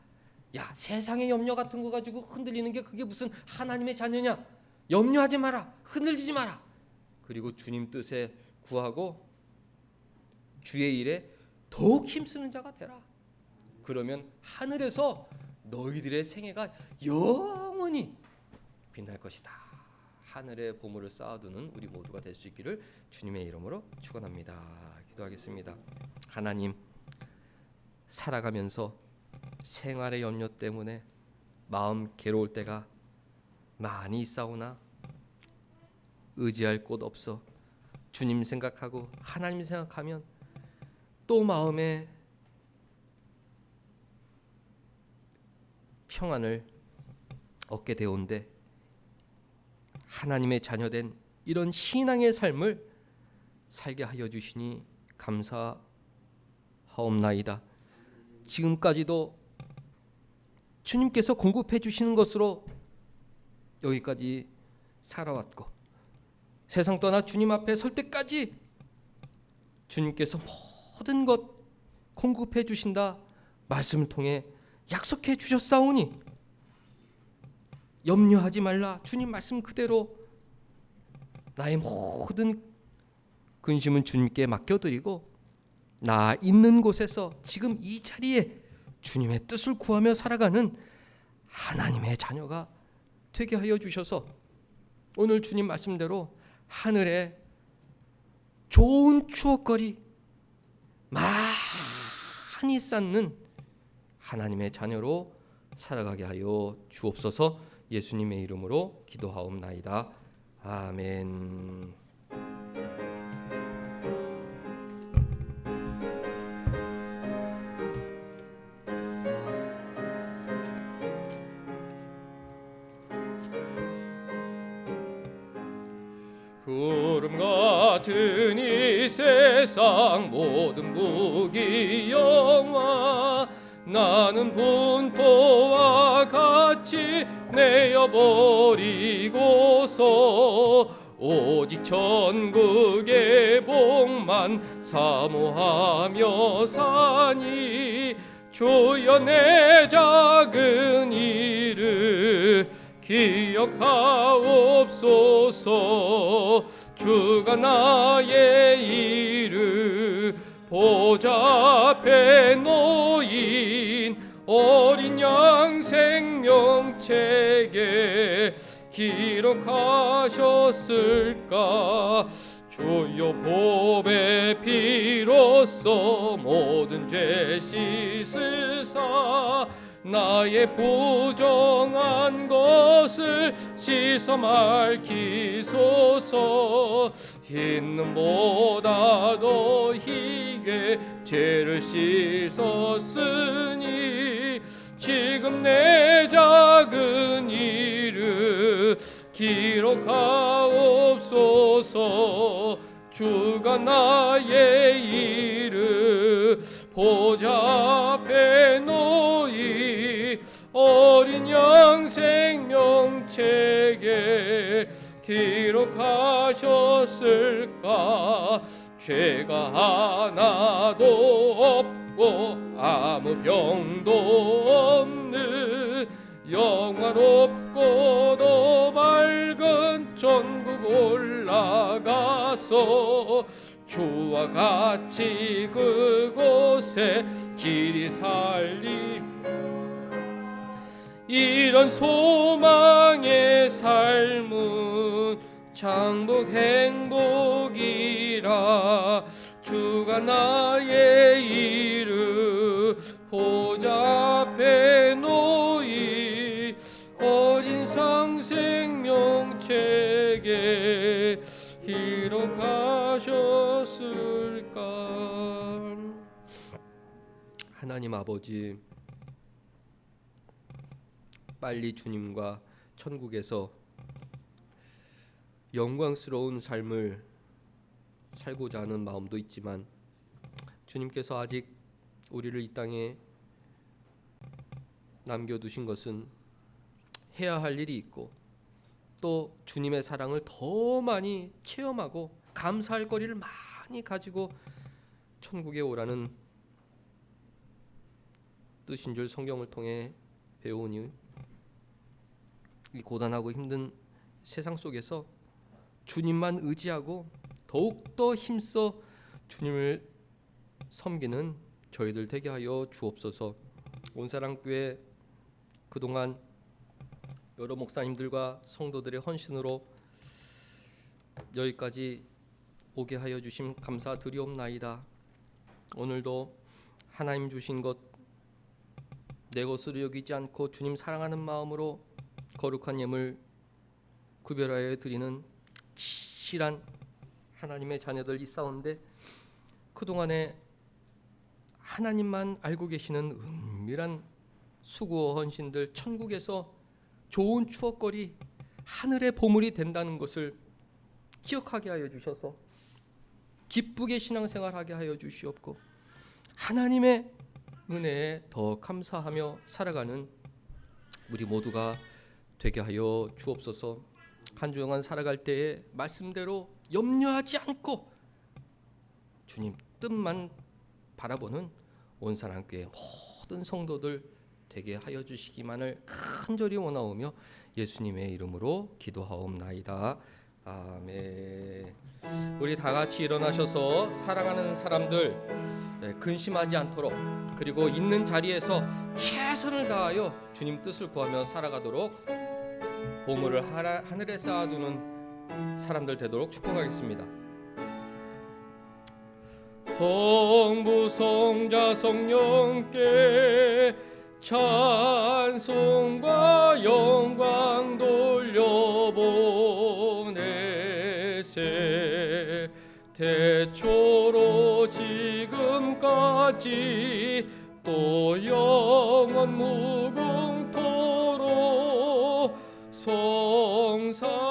S1: 야, 세상의 염려 같은 거 가지고 흔들리는 게 그게 무슨 하나님의 자녀냐? 염려하지 마라. 흔들리지 마라. 그리고 주님 뜻에 구하고 주의 일에 더욱 힘쓰는 자가 되라. 그러면 하늘에서 너희들의 생애가 영원히 빛날 것이다. 하늘의 보물을 쌓아두는 우리 모두가 될 수 있기를 주님의 이름으로 축원합니다. 기도하겠습니다. 하나님, 살아가면서 생활의 염려 때문에 마음 괴로울 때가 많이 있사오나 의지할 곳 없어 주님 생각하고 하나님 생각하면 또 마음에 평안을 얻게 되온데 하나님의 자녀된 이런 신앙의 삶을 살게 하여 주시니 감사하옵나이다. 지금까지도 주님께서 공급해 주시는 것으로 여기까지 살아왔고 세상 떠나 주님 앞에 설 때까지 주님께서 모든 것 공급해 주신다 말씀을 통해 약속해 주셨사오니 염려하지 말라. 주님 말씀 그대로 나의 모든 근심은 주님께 맡겨드리고 나 있는 곳에서 지금 이 자리에 주님의 뜻을 구하며 살아가는 하나님의 자녀가 되게 하여 주셔서 오늘 주님 말씀대로 하늘에 좋은 추억거리 많이 쌓는 하나님의 자녀로 살아가게 하여 주옵소서. 예수님의 이름으로 기도하옵나이다. 아멘. 구름 같은 이 세상 모든 무기 영화 나는 분토와 같이 내어버리고서 오직 천국의 복만 사모하며 사니 주여 내 작은 일을 기억하옵소서. 주가 나의 일을 보좌 앞에 놓인 어린 양 생명책에 기록하셨을까. 주여 보배 피로써 모든 죄 씻으사 나의 부정한 것을 씻어 맑히소서. 흰 눈보다 더 희게 죄를 씻었으니 지금 내 작은 일을 기록하옵소서. 주가 나의 일을 보좌 앞에 놓이 어린 양 생명책에 기록하셨을까. 죄가 하나도 없고 아무 병도 없는 영화롭고도 맑은 천국 올라가서 주와 같이 그곳에 길이 살림. 이런 소망의 삶은 장복 행복이라. 주가 나의 일을 보좌 앞에 놓이 어린 상 생명책에 기록하셨을까. 하나님 아버지, 빨리 주님과 천국에서 영광스러운 삶을 살고자 하는 마음도 있지만 주님께서 아직 우리를 이 땅에 남겨두신 것은 해야 할 일이 있고 또 주님의 사랑을 더 많이 체험하고 감사할 거리를 많이 가지고 천국에 오라는 뜻인 줄 성경을 통해 배우니 이 고단하고 힘든 세상 속에서 주님만 의지하고 더욱더 힘써 주님을 섬기는 저희들 되게 하여 주옵소서. 온사랑교회 그동안 여러 목사님들과 성도들의 헌신으로 여기까지 오게 하여 주심 감사드리옵나이다. 오늘도 하나님 주신 것 내 것으로 여기지 않고 주님 사랑하는 마음으로 거룩한 예물 구별하여 드리는 실한 하나님의 자녀들 있사온데 그동안에 하나님만 알고 계시는 은밀한 수고와 헌신들 천국에서 좋은 추억거리 하늘의 보물이 된다는 것을 기억하게 하여 주셔서 기쁘게 신앙생활하게 하여 주시옵고 하나님의 은혜에 더 감사하며 살아가는 우리 모두가 되게 하여 주옵소서. 한 주 동안 살아갈 때에 말씀대로 염려하지 않고 주님 뜻만 바라보는 온사랑교회 모든 성도들 되게 하여 주시기만을 간절히 원하오며 예수님의 이름으로 기도하옵나이다. 아멘. 우리 다 같이 일어나셔서 사랑하는 사람들 근심하지 않도록 그리고 있는 자리에서 최선을 다하여 주님 뜻을 구하며 살아가도록 보물을 하늘에 쌓아두는 사람들 되도록 축복하겠습니다. 성부 성자 성령께 찬송과 영광 돌려보내세. 태초로 지금까지 또 영원 무궁토록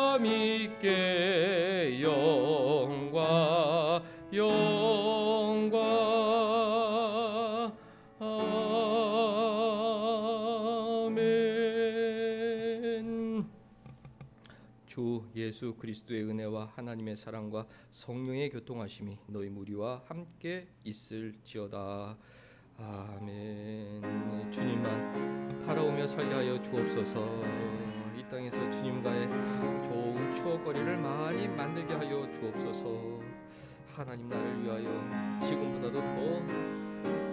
S1: 성삼위께 영 영광 영광 아멘. 주 예수 그리스도의 은혜와 하나님의 사랑과 성령의 교통하심이 너희 무리와 함께 있을지어다. 아멘. 주님만 바라오며 살게 하여 주옵소서. 이 땅에서 주님과의 좋은 추억거리를 많이 만들게 하여 주옵소서. 하나님 나를 위하여 지금보다도 더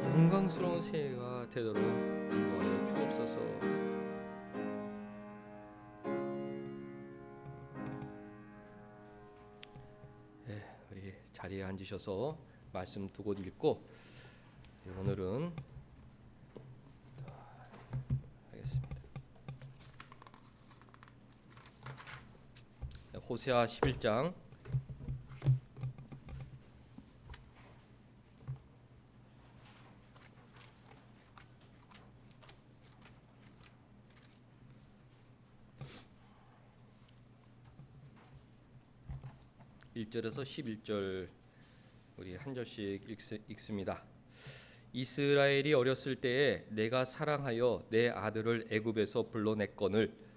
S1: 영광스러운 새해가 되도록 인도하여 주옵소서. 우리 자리에 앉으셔서 말씀 두 곳 읽고 오늘은 하겠습니다. 호세아 11장 1절에서 11절 우리 한 절씩 읽습니다. 이스라엘이 어렸을 때에 내가 사랑하여 내 아들을 애굽에서 불러냈거늘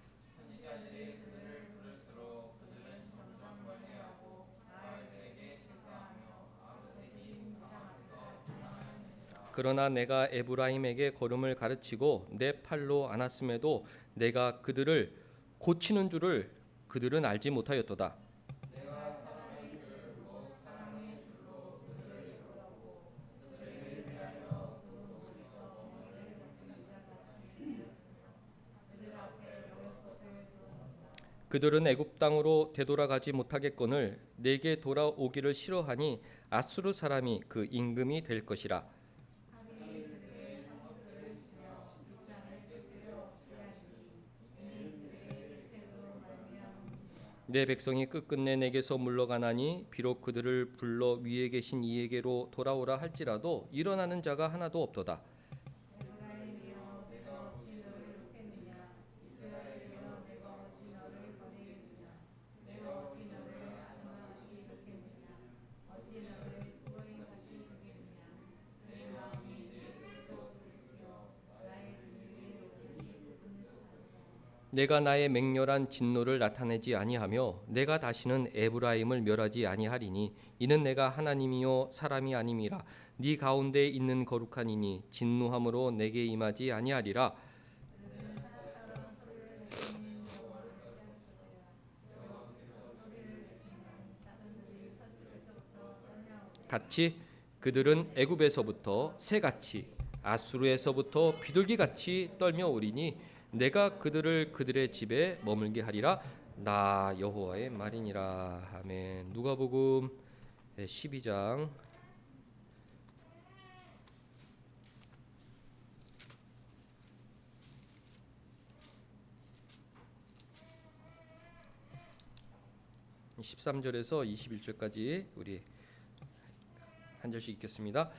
S1: 그러나 내가 에브라임에게 걸음을 가르치고 내 팔로 안았음에도 내가 그들을 고치는 줄을 그들은 알지 못하였도다. 그들은 애굽 땅으로 되돌아가지 못하겠거늘 내게 돌아오기를 싫어하니 아수르 사람이 그 임금이 될 것이라. 내 백성이 끝끝내 내게서 물러가나니 비록 그들을 불러 위에 계신 이에게로 돌아오라 할지라도 일어나는 자가 하나도 없도다. 내가 나의 맹렬한 진노를 나타내지 아니하며 내가 다시는 에브라임을 멸하지 아니하리니 이는 내가 하나님이요 사람이 아님이라. 네 가운데 있는 거룩한 이니 진노함으로 내게 임하지 아니하리라. 같이 그들은 애굽에서부터 새같이 아수르에서부터 비둘기같이 떨며 오리니 내가 그들을 그들의 집에 머물게 하리라. 나 여호와의 말이니라. 아멘. 누가복음 12장 13절에서 21절까지 우리 한 절씩 읽겠습니다.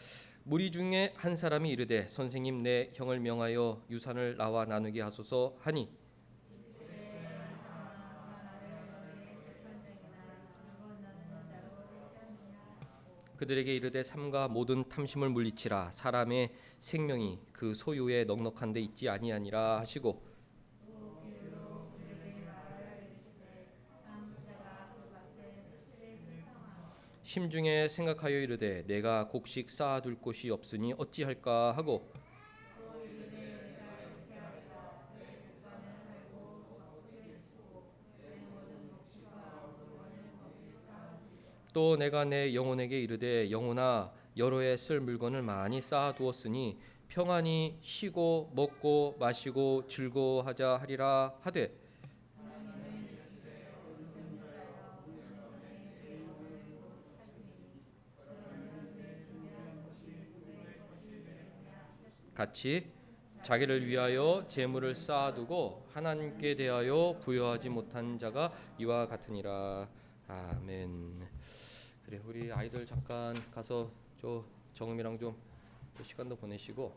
S1: 무리 중에 한 사람이 이르되 선생님 내 형을 명하여 유산을 나와 나누게 하소서 하니 그들에게 이르되 삼가 모든 탐심을 물리치라. 사람의 생명이 그 소유에 넉넉한 데 있지 아니하니라 하시고 심중에 생각하여 이르되 내가 곡식 쌓아둘 곳이 없으니 어찌할까 하고 또 내가 내 영혼에게 이르되 영혼아 여러 해 쓸 물건을 많이 쌓아두었으니 평안히 쉬고 먹고 마시고 즐거워하자 하리라 하되 같이 자기를 위하여 재물을 쌓아두고 하나님께 대하여 부여하지 못한 자가 이와 같으니라. 아멘. 그래 우리 아이들 잠깐 가서 저 정음이랑 좀 시간도 보내시고